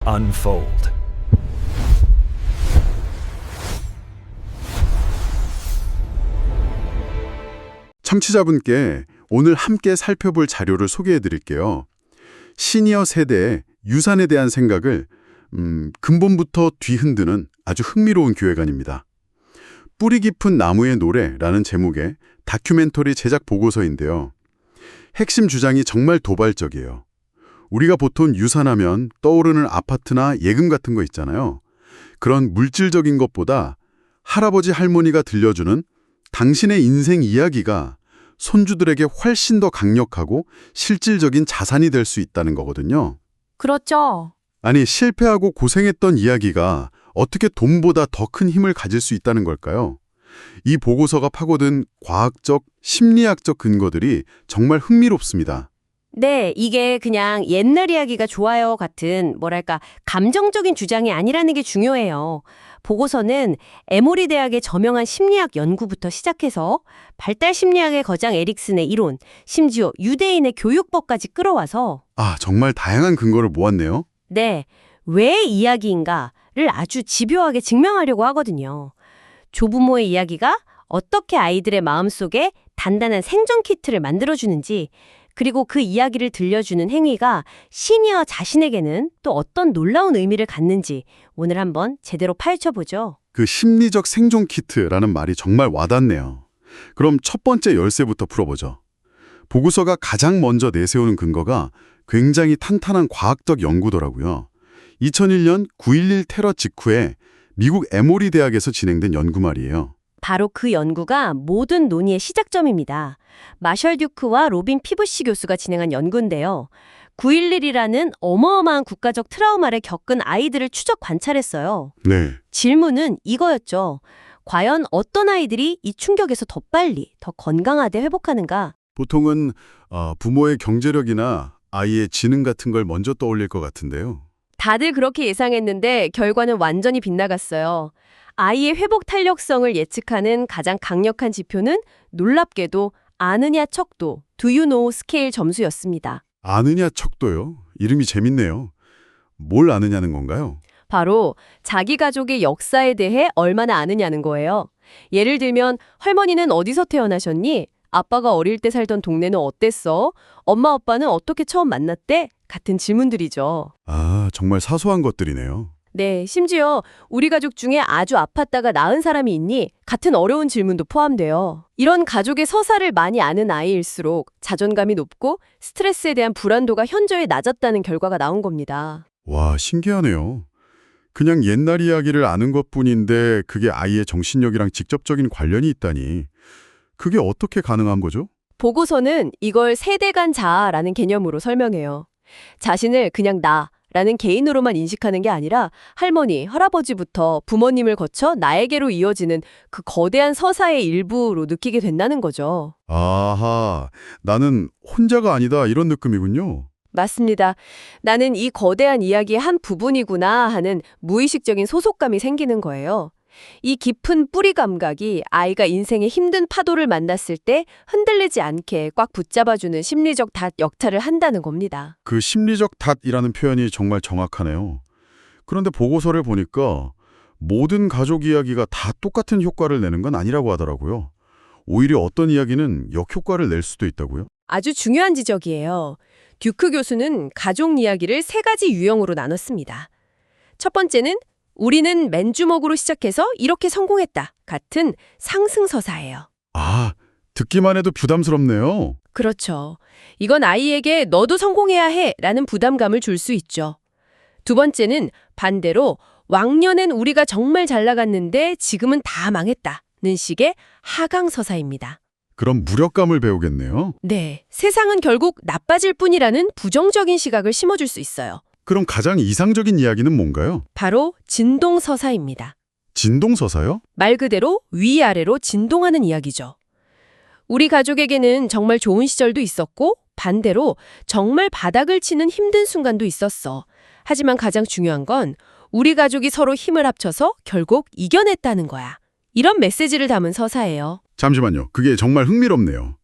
unfold. 청취자분께 오늘 함께 살펴볼 자료를 소개해 드릴게요. 시니어 세대의 유산에 대한 생각을 근본부터 뒤흔드는 아주 흥미로운 교회관입니다. 뿌리 깊은 나무의 노래라는 제목의 다큐멘터리 제작 보고서인데요. 핵심 주장이 정말 도발적이에요. 우리가 보통 유산하면 떠오르는 아파트나 예금 같은 거 있잖아요. 그런 물질적인 것보다 할아버지 할머니가 들려주는 당신의 인생 이야기가 손주들에게 훨씬 더 강력하고 실질적인 자산이 될 수 있다는 거거든요. 그렇죠. 아니, 실패하고 고생했던 이야기가 어떻게 돈보다 더 큰 힘을 가질 수 있다는 걸까요? 이 보고서가 파고든 과학적, 심리학적 근거들이 정말 흥미롭습니다. 네, 이게 그냥 옛날 이야기가 좋아요 같은 뭐랄까 감정적인 주장이 아니라는 게 중요해요. 보고서는 에모리 대학의 저명한 심리학 연구부터 시작해서 발달 심리학의 거장 에릭슨의 이론, 심지어 유대인의 교육법까지 끌어와서 정말 다양한 근거를 모았네요. 네, 왜 이야기인가를 아주 집요하게 증명하려고 하거든요. 조부모의 이야기가 어떻게 아이들의 마음속에 단단한 생존 키트를 만들어주는지, 그리고 그 이야기를 들려주는 행위가 시니어 자신에게는 또 어떤 놀라운 의미를 갖는지 오늘 한번 제대로 파헤쳐보죠. 그 심리적 생존 키트라는 말이 정말 와닿네요. 그럼 첫 번째 열쇠부터 풀어보죠. 보고서가 가장 먼저 내세우는 근거가 굉장히 탄탄한 과학적 연구더라고요. 2001년 9.11 테러 직후에 미국 에모리 대학에서 진행된 연구 말이에요. 바로 그 연구가 모든 논의의 시작점입니다. 마셜 듀크와 로빈 피부시 교수가 진행한 연구인데요. 9.11이라는 어마어마한 국가적 트라우마를 겪은 아이들을 추적 관찰했어요. 네. 질문은 이거였죠. 과연 어떤 아이들이 이 충격에서 더 빨리, 더 건강하게 회복하는가? 보통은 부모의 경제력이나 아이의 지능 같은 걸 먼저 떠올릴 것 같은데요. 다들 그렇게 예상했는데 결과는 완전히 빗나갔어요. 아이의 회복 탄력성을 예측하는 가장 강력한 지표는 놀랍게도 아느냐 척도, Do you know 스케일 점수였습니다. 아느냐 척도요? 이름이 재밌네요. 뭘 아느냐는 건가요? 바로 자기 가족의 역사에 대해 얼마나 아느냐는 거예요. 예를 들면 할머니는 어디서 태어나셨니? 아빠가 어릴 때 살던 동네는 어땠어? 엄마 아빠는 어떻게 처음 만났대? 같은 질문들이죠. 정말 사소한 것들이네요. 네, 심지어 우리 가족 중에 아주 아팠다가 나은 사람이 있니? 같은 어려운 질문도 포함돼요. 이런 가족의 서사를 많이 아는 아이일수록 자존감이 높고 스트레스에 대한 불안도가 현저히 낮았다는 결과가 나온 겁니다. 와, 신기하네요. 그냥 옛날 이야기를 아는 것뿐인데 그게 아이의 정신력이랑 직접적인 관련이 있다니. 그게 어떻게 가능한 거죠? 보고서는 이걸 세대 간 자아라는 개념으로 설명해요. 자신을 그냥 나라는 개인으로만 인식하는 게 아니라 할머니, 할아버지부터 부모님을 거쳐 나에게로 이어지는 그 거대한 서사의 일부로 느끼게 된다는 거죠. 아하, 나는 혼자가 아니다 이런 느낌이군요. 맞습니다. 나는 이 거대한 이야기의 한 부분이구나 하는 무의식적인 소속감이 생기는 거예요. 이 깊은 뿌리 감각이 아이가 인생의 힘든 파도를 만났을 때 흔들리지 않게 꽉 붙잡아주는 심리적 닷 역할을 한다는 겁니다. 그 심리적 닷이라는 표현이 정말 정확하네요. 그런데 보고서를 보니까 모든 가족 이야기가 다 똑같은 효과를 내는 건 아니라고 하더라고요. 오히려 어떤 이야기는 역효과를 낼 수도 있다고요? 아주 중요한 지적이에요. 듀크 교수는 가족 이야기를 세 가지 유형으로 나눴습니다. 첫 번째는 우리는 맨주먹으로 시작해서 이렇게 성공했다 같은 상승서사예요. 듣기만 해도 부담스럽네요. 그렇죠. 이건 아이에게 너도 성공해야 해 라는 부담감을 줄 수 있죠. 두 번째는 반대로 왕년엔 우리가 정말 잘 나갔는데 지금은 다 망했다는 식의 하강서사입니다. 그럼 무력감을 배우겠네요. 네, 세상은 결국 나빠질 뿐이라는 부정적인 시각을 심어줄 수 있어요. 그럼 가장 이상적인 이야기는 뭔가요? 바로 진동서사입니다. 진동서사요? 말 그대로 위아래로 진동하는 이야기죠. 우리 가족에게는 정말 좋은 시절도 있었고 반대로 정말 바닥을 치는 힘든 순간도 있었어. 하지만 가장 중요한 건 우리 가족이 서로 힘을 합쳐서 결국 이겨냈다는 거야. 이런 메시지를 담은 서사예요. 잠시만요. 그게 정말 흥미롭네요.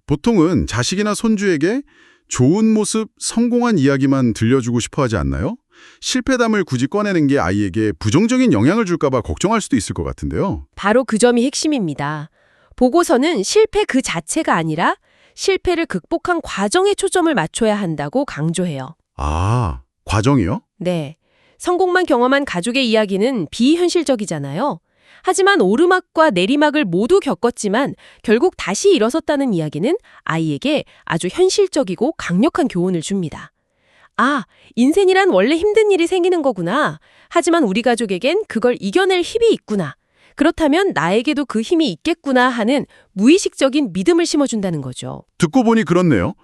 보통은 자식이나 손주에게 좋은 모습, 성공한 이야기만 들려주고 싶어 하지 않나요? 실패담을 굳이 꺼내는 게 아이에게 부정적인 영향을 줄까 봐 걱정할 수도 있을 것 같은데요. 바로 그 점이 핵심입니다. 보고서는 실패 그 자체가 아니라 실패를 극복한 과정에 초점을 맞춰야 한다고 강조해요. 아, 과정이요? 네. 성공만 경험한 가족의 이야기는 비현실적이잖아요. 하지만 오르막과 내리막을 모두 겪었지만 결국 다시 일어섰다는 이야기는 아이에게 아주 현실적이고 강력한 교훈을 줍니다. 아, 인생이란 원래 힘든 일이 생기는 거구나. 하지만 우리 가족에겐 그걸 이겨낼 힘이 있구나. 그렇다면 나에게도 그 힘이 있겠구나 하는 무의식적인 믿음을 심어준다는 거죠. 듣고 보니 그렇네요.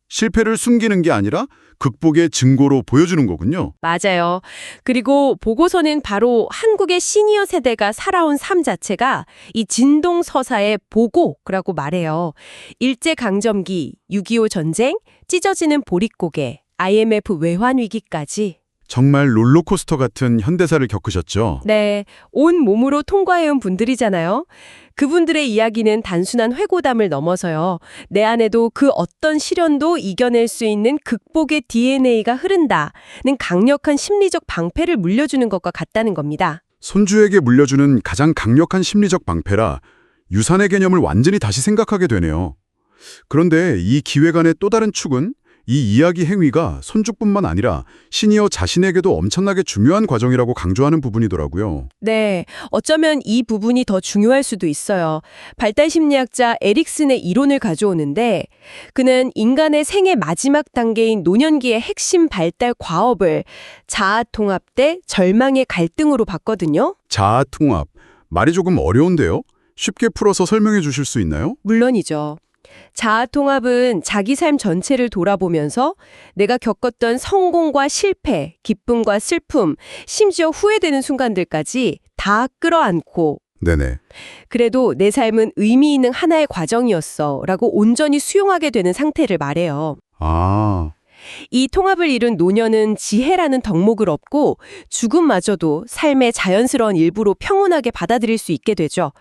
실패를 숨기는 게 아니라 극복의 증거로 보여주는 거군요. 맞아요. 그리고 보고서는 바로 한국의 시니어 세대가 살아온 삶 자체가 이 진동서사의 보고라고 말해요. 일제강점기, 6.25 전쟁, 찢어지는 보릿고개, IMF 외환 위기까지. 정말 롤러코스터 같은 현대사를 겪으셨죠? 네, 온 몸으로 통과해온 분들이잖아요. 그분들의 이야기는 단순한 회고담을 넘어서요. 내 안에도 그 어떤 시련도 이겨낼 수 있는 극복의 DNA가 흐른다는 강력한 심리적 방패를 물려주는 것과 같다는 겁니다. 손주에게 물려주는 가장 강력한 심리적 방패라 유산의 개념을 완전히 다시 생각하게 되네요. 그런데 이 기획안의 또 다른 축은 이 이야기 행위가 손주뿐만 아니라 시니어 자신에게도 엄청나게 중요한 과정이라고 강조하는 부분이더라고요. 네, 어쩌면 이 부분이 더 중요할 수도 있어요. 발달심리학자 에릭슨의 이론을 가져오는데 그는 인간의 생애 마지막 단계인 노년기의 핵심 발달 과업을 자아통합 대 절망의 갈등으로 봤거든요. 자아통합, 말이 조금 어려운데요? 쉽게 풀어서 설명해 주실 수 있나요? 물론이죠. 자아통합은 자기 삶 전체를 돌아보면서 내가 겪었던 성공과 실패, 기쁨과 슬픔, 심지어 후회되는 순간들까지 다 끌어안고 네네. 그래도 내 삶은 의미 있는 하나의 과정이었어 라고 온전히 수용하게 되는 상태를 말해요. 아, 이 통합을 이룬 노년은 지혜라는 덕목을 얻고 죽음마저도 삶의 자연스러운 일부로 평온하게 받아들일 수 있게 되죠.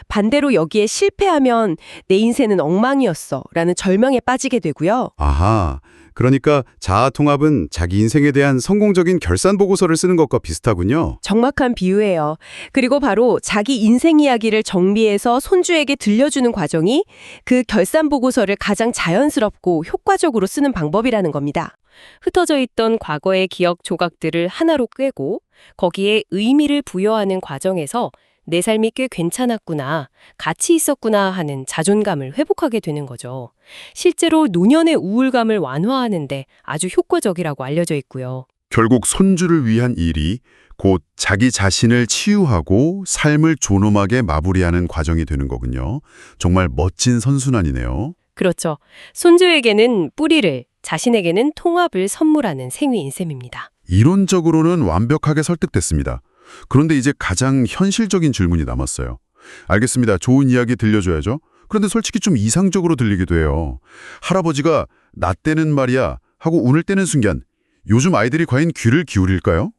반대로 여기에 실패하면 내 인생은 엉망이었어 라는 절망에 빠지게 되고요. 아하. 그러니까 자아통합은 자기 인생에 대한 성공적인 결산 보고서를 쓰는 것과 비슷하군요. 정확한 비유예요. 그리고 바로 자기 인생 이야기를 정리해서 손주에게 들려주는 과정이 그 결산 보고서를 가장 자연스럽고 효과적으로 쓰는 방법이라는 겁니다. 흩어져 있던 과거의 기억 조각들을 하나로 꿰고 거기에 의미를 부여하는 과정에서 내 삶이 꽤 괜찮았구나, 가치 있었구나 하는 자존감을 회복하게 되는 거죠. 실제로 노년의 우울감을 완화하는데 아주 효과적이라고 알려져 있고요. 결국 손주를 위한 일이 곧 자기 자신을 치유하고 삶을 존엄하게 마무리하는 과정이 되는 거군요. 정말 멋진 선순환이네요. 그렇죠. 손주에게는 뿌리를, 자신에게는 통합을 선물하는 생위인 셈입니다. 이론적으로는 완벽하게 설득됐습니다. 그런데 이제 가장 현실적인 질문이 남았어요. 알겠습니다. 좋은 이야기 들려줘야죠. 그런데 솔직히 좀 이상적으로 들리기도 해요. 할아버지가 나 때는 말이야 하고 운을 떼는 순간 요즘 아이들이 과연 귀를 기울일까요?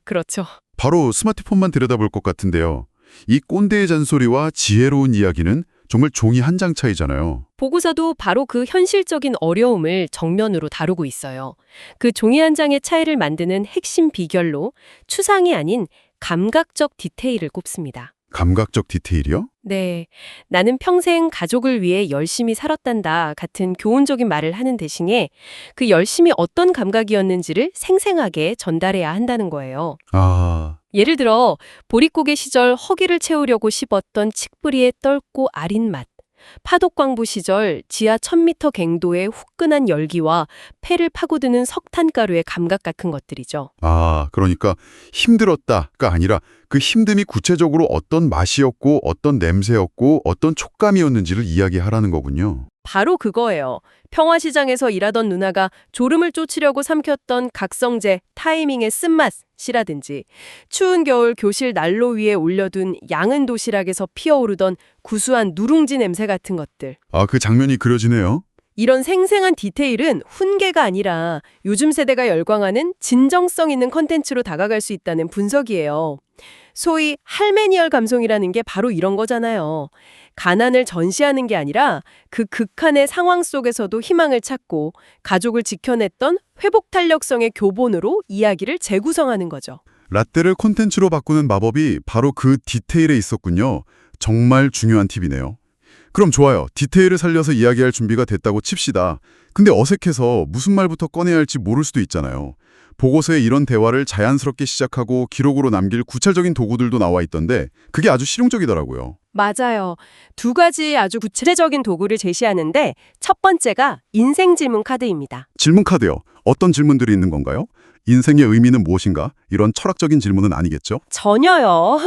그렇죠. 바로 스마트폰만 들여다볼 것 같은데요. 이 꼰대의 잔소리와 지혜로운 이야기는 정말 종이 한 장 차이잖아요. 보고서도 바로 그 현실적인 어려움을 정면으로 다루고 있어요. 그 종이 한 장의 차이를 만드는 핵심 비결로 추상이 아닌 감각적 디테일을 꼽습니다. 감각적 디테일이요? 네, 나는 평생 가족을 위해 열심히 살았단다 같은 교훈적인 말을 하는 대신에 그 열심이 어떤 감각이었는지를 생생하게 전달해야 한다는 거예요. 아, 예를 들어 보릿고개 시절 허기를 채우려고 씹었던 칡뿌리의 떫고 아린 맛, 파독광부 시절 지하 1000m 갱도의 후끈한 열기와 폐를 파고드는 석탄가루의 감각 같은 것들이죠. 그러니까 힘들었다가 아니라 그 힘듦이 구체적으로 어떤 맛이었고 어떤 냄새였고 어떤 촉감이었는지를 이야기하라는 거군요. 바로 그거예요. 평화시장에서 일하던 누나가 졸음을 쫓으려고 삼켰던 각성제 타이밍의 쓴맛이라든지 추운 겨울 교실 난로 위에 올려둔 양은 도시락에서 피어오르던 구수한 누룽지 냄새 같은 것들. 그 장면이 그려지네요. 이런 생생한 디테일은 훈계가 아니라 요즘 세대가 열광하는 진정성 있는 컨텐츠로 다가갈 수 있다는 분석이에요. 소위 할메니얼 감성이라는 게 바로 이런 거잖아요. 가난을 전시하는 게 아니라 그 극한의 상황 속에서도 희망을 찾고 가족을 지켜냈던 회복 탄력성의 교본으로 이야기를 재구성하는 거죠. 라떼를 콘텐츠로 바꾸는 마법이 바로 그 디테일에 있었군요. 정말 중요한 팁이네요. 그럼 좋아요. 디테일을 살려서 이야기할 준비가 됐다고 칩시다. 근데 어색해서 무슨 말부터 꺼내야 할지 모를 수도 있잖아요. 보고서에 이런 대화를 자연스럽게 시작하고 기록으로 남길 구체적인 도구들도 나와 있던데 그게 아주 실용적이더라고요. 맞아요. 두 가지 아주 구체적인 도구를 제시하는데 첫 번째가 인생 질문 카드입니다. 질문 카드요. 어떤 질문들이 있는 건가요? 인생의 의미는 무엇인가? 이런 철학적인 질문은 아니겠죠? 전혀요.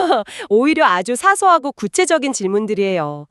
오히려 아주 사소하고 구체적인 질문들이에요.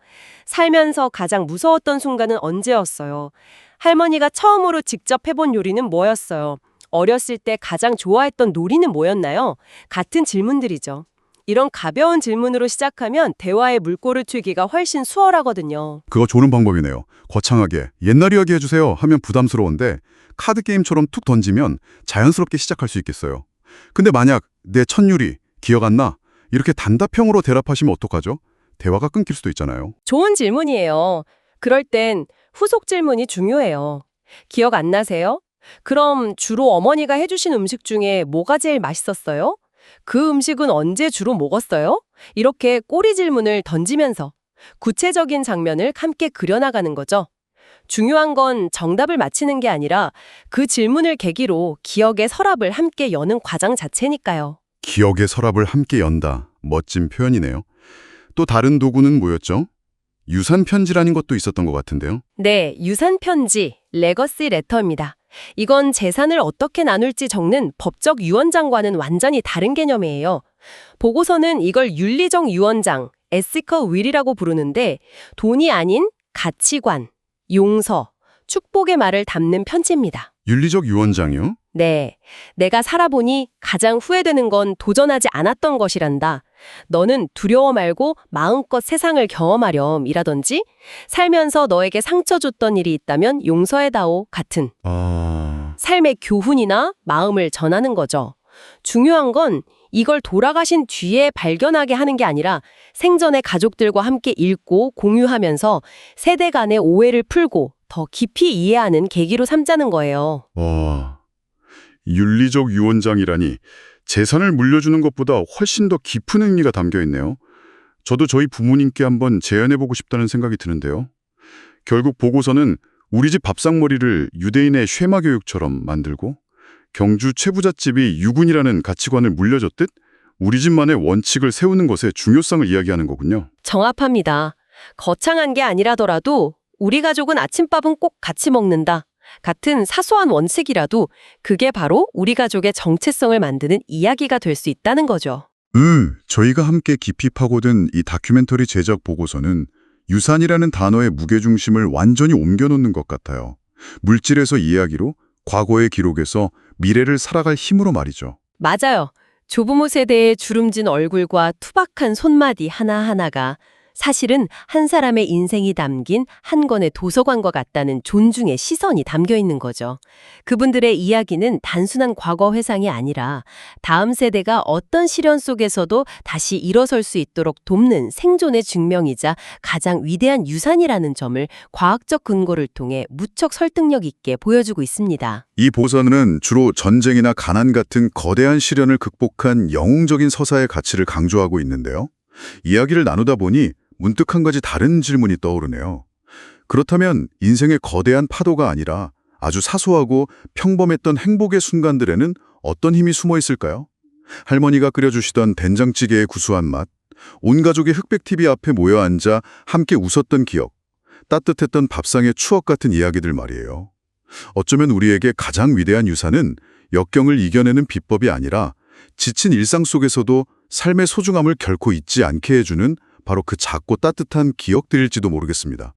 살면서 가장 무서웠던 순간은 언제였어요? 할머니가 처음으로 직접 해본 요리는 뭐였어요? 어렸을 때 가장 좋아했던 놀이는 뭐였나요? 같은 질문들이죠. 이런 가벼운 질문으로 시작하면 대화의 물꼬를 트기가 훨씬 수월하거든요. 그거 좋은 방법이네요. 거창하게 옛날 이야기 해주세요 하면 부담스러운데 카드 게임처럼 툭 던지면 자연스럽게 시작할 수 있겠어요. 근데 만약 내 첫 요리 기억 안 나? 이렇게 단답형으로 대답하시면 어떡하죠? 대화가 끊길 수도 있잖아요. 좋은 질문이에요. 그럴 땐 후속 질문이 중요해요. 기억 안 나세요? 그럼 주로 어머니가 해주신 음식 중에 뭐가 제일 맛있었어요? 그 음식은 언제 주로 먹었어요? 이렇게 꼬리 질문을 던지면서 구체적인 장면을 함께 그려나가는 거죠. 중요한 건 정답을 맞히는 게 아니라 그 질문을 계기로 기억의 서랍을 함께 여는 과정 자체니까요. 기억의 서랍을 함께 연다. 멋진 표현이네요. 또 다른 도구는 뭐였죠? 유산 편지라는 것도 있었던 것 같은데요. 네, 유산 편지, 레거시 레터입니다. 이건 재산을 어떻게 나눌지 적는 법적 유언장과는 완전히 다른 개념이에요. 보고서는 이걸 윤리적 유언장, ethical will이라고 부르는데 돈이 아닌 가치관, 용서, 축복의 말을 담는 편지입니다. 윤리적 유언장이요? 네, 내가 살아보니 가장 후회되는 건 도전하지 않았던 것이란다. 너는 두려워 말고 마음껏 세상을 경험하렴이라든지 살면서 너에게 상처 줬던 일이 있다면 용서해다오 같은 삶의 교훈이나 마음을 전하는 거죠. 중요한 건 이걸 돌아가신 뒤에 발견하게 하는 게 아니라 생전에 가족들과 함께 읽고 공유하면서 세대 간의 오해를 풀고 더 깊이 이해하는 계기로 삼자는 거예요. 와, 윤리적 유언장이라니 재산을 물려주는 것보다 훨씬 더 깊은 의미가 담겨 있네요. 저도 저희 부모님께 한번 재현해보고 싶다는 생각이 드는데요. 결국 보고서는 우리 집 밥상머리를 유대인의 쉐마 교육처럼 만들고 경주 최부잣집이 유군이라는 가치관을 물려줬듯 우리 집만의 원칙을 세우는 것의 중요성을 이야기하는 거군요. 정합합니다. 거창한 게 아니라더라도 우리 가족은 아침밥은 꼭 같이 먹는다. 같은 사소한 원칙이라도 그게 바로 우리 가족의 정체성을 만드는 이야기가 될 수 있다는 거죠. 저희가 함께 깊이 파고든 이 다큐멘터리 제작 보고서는 유산이라는 단어의 무게중심을 완전히 옮겨놓는 것 같아요. 물질에서 이야기로, 과거의 기록에서 미래를 살아갈 힘으로 말이죠. 맞아요. 조부모 세대의 주름진 얼굴과 투박한 손마디 하나하나가 사실은 한 사람의 인생이 담긴 한 권의 도서관과 같다는 존중의 시선이 담겨 있는 거죠. 그분들의 이야기는 단순한 과거 회상이 아니라 다음 세대가 어떤 시련 속에서도 다시 일어설 수 있도록 돕는 생존의 증명이자 가장 위대한 유산이라는 점을 과학적 근거를 통해 무척 설득력 있게 보여주고 있습니다. 이 보고서는 주로 전쟁이나 가난 같은 거대한 시련을 극복한 영웅적인 서사의 가치를 강조하고 있는데요. 이야기를 나누다 보니 문득 한 가지 다른 질문이 떠오르네요. 그렇다면 인생의 거대한 파도가 아니라 아주 사소하고 평범했던 행복의 순간들에는 어떤 힘이 숨어 있을까요? 할머니가 끓여주시던 된장찌개의 구수한 맛, 온 가족의 흑백 TV 앞에 모여 앉아 함께 웃었던 기억, 따뜻했던 밥상의 추억 같은 이야기들 말이에요. 어쩌면 우리에게 가장 위대한 유산은 역경을 이겨내는 비법이 아니라 지친 일상 속에서도 삶의 소중함을 결코 잊지 않게 해주는 바로 그 작고 따뜻한 기억들일지도 모르겠습니다.